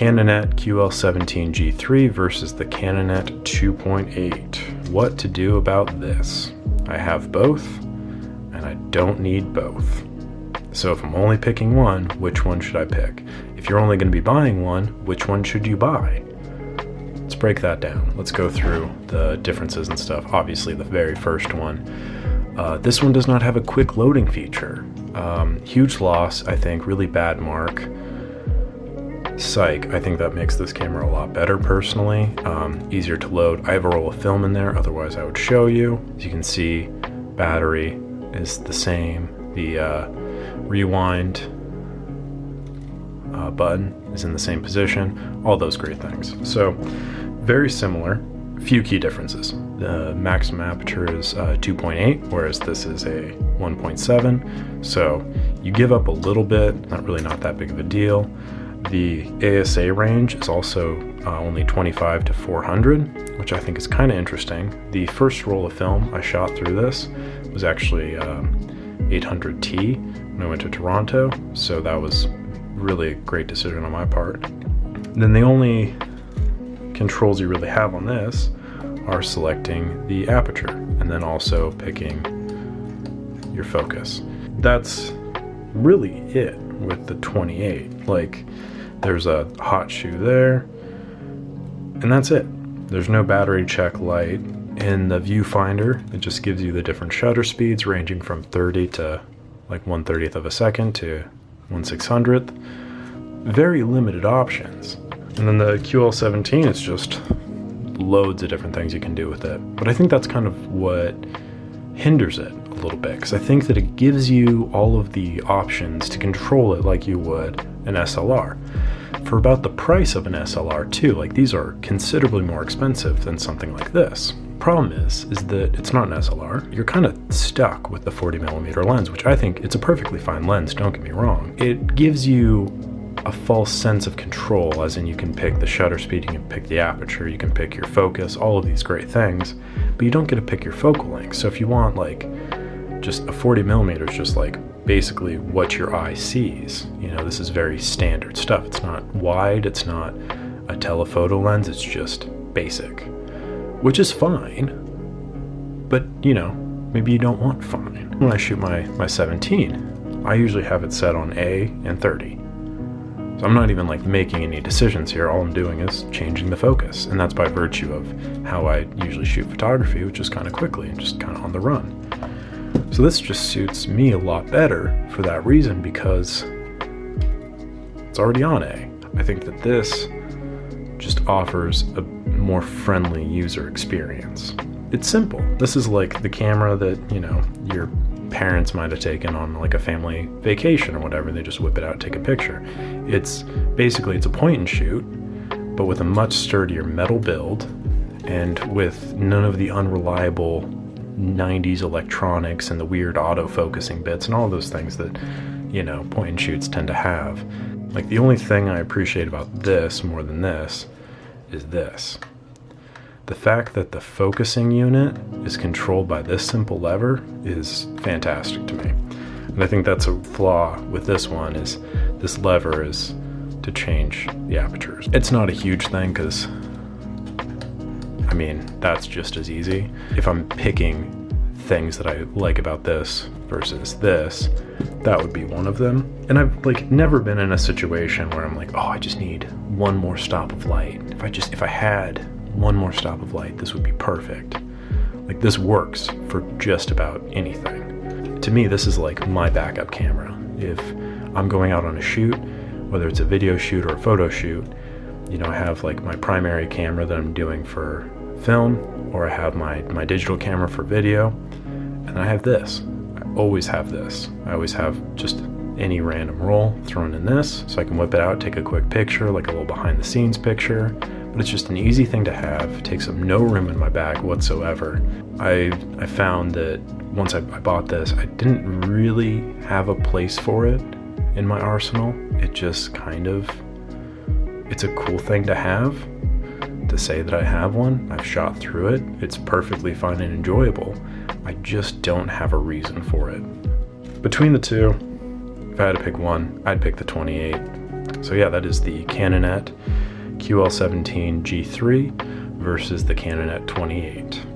Canonet QL17 G3 versus the Canonet 2.8. What to do about this? I have both, and I don't need both. So if I'm only picking one, which one should I pick? If you're only going to be buying one, which one should you buy? Let's break that down. Let's go through the differences and stuff. Obviously, the very first one. This one does not have a quick loading feature. Huge loss, I think, really bad mark. Psych, I think that makes this camera a lot better personally. Easier to load. I have a roll of film in there, otherwise I would show you. As you can see, battery is the same. The rewind button is in the same position. All those great things. So, very similar. Few key differences. The maximum aperture is 2.8, whereas this is a 1.7. So you give up a little bit, not that big of a deal. The ASA range is also only 25 to 400, which I think is kind of interesting. The first roll of film I shot through this was actually 800T when I went to Toronto, so that was really a great decision on my part. Then the only controls you really have on this are selecting the aperture and then also picking your focus. That's really it with the 28. Like, there's a hot shoe there, and that's it. There's no battery check light. In the viewfinder, it just gives you the different shutter speeds ranging from 30 to like 1/30th of a second to 1/600th. Very limited options. And then the QL17 is just loads of different things you can do with it. But I think that's kind of what hinders it a little bit, because I think that it gives you all of the options to control it like you would an SLR. For about the price of an SLR too, like these are considerably more expensive than something like this. Problem is that it's not an SLR. You're kind of stuck with the 40mm lens, which I think it's a perfectly fine lens, don't get me wrong. It gives you a false sense of control, as in you can pick the shutter speed, you can pick the aperture, you can pick your focus, all of these great things, but you don't get to pick your focal length. So if you want like just a 40mm is just like basically what your eye sees. You know, this is very standard stuff. It's not wide, it's not a telephoto lens, it's just basic, which is fine, but you know, maybe you don't want fine. When I shoot my 17, I usually have it set on A and 30. So I'm not even like making any decisions here. All I'm doing is changing the focus, and that's by virtue of how I usually shoot photography, which is kind of quickly and just kind of on the run. So this just suits me a lot better for that reason, because it's already on A. I think that this just offers a more friendly user experience. It's simple. This is like the camera that, you know, your parents might have taken on like a family vacation or whatever. They just whip it out, take a picture. It's basically, it's a point and shoot, but with a much sturdier metal build and with none of the unreliable 90s electronics and the weird auto-focusing bits and all those things that, you know, point and shoots tend to have. Like, the only thing I appreciate about this more than this is this. The fact that the focusing unit is controlled by this simple lever is fantastic to me. And I think that's a flaw with this one, is this lever is to change the apertures. It's not a huge thing because, I mean, that's just as easy. If I'm picking things that I like about this versus this, that would be one of them. And I've like never been in a situation where I'm like, oh, I just need one more stop of light. If I had one more stop of light, this would be perfect. Like, this works for just about anything. To me, this is like my backup camera. If I'm going out on a shoot, whether it's a video shoot or a photo shoot, you know, I have like my primary camera that I'm doing for film, or I have my digital camera for video, and I have this. I always have this. I always have just any random roll thrown in this, so I can whip it out, take a quick picture, like a little behind the scenes picture. But it's just an easy thing to have. It takes up no room in my bag whatsoever. I found that once I bought this, I didn't really have a place for it in my arsenal. It just kind of, it's a cool thing to have. To say that I have one, I've shot through it, it's perfectly fine and enjoyable. I just don't have a reason for it. Between the two, if I had to pick one, I'd pick the 28. So yeah, that is the Canonet QL17 G3 versus the Canonet 28.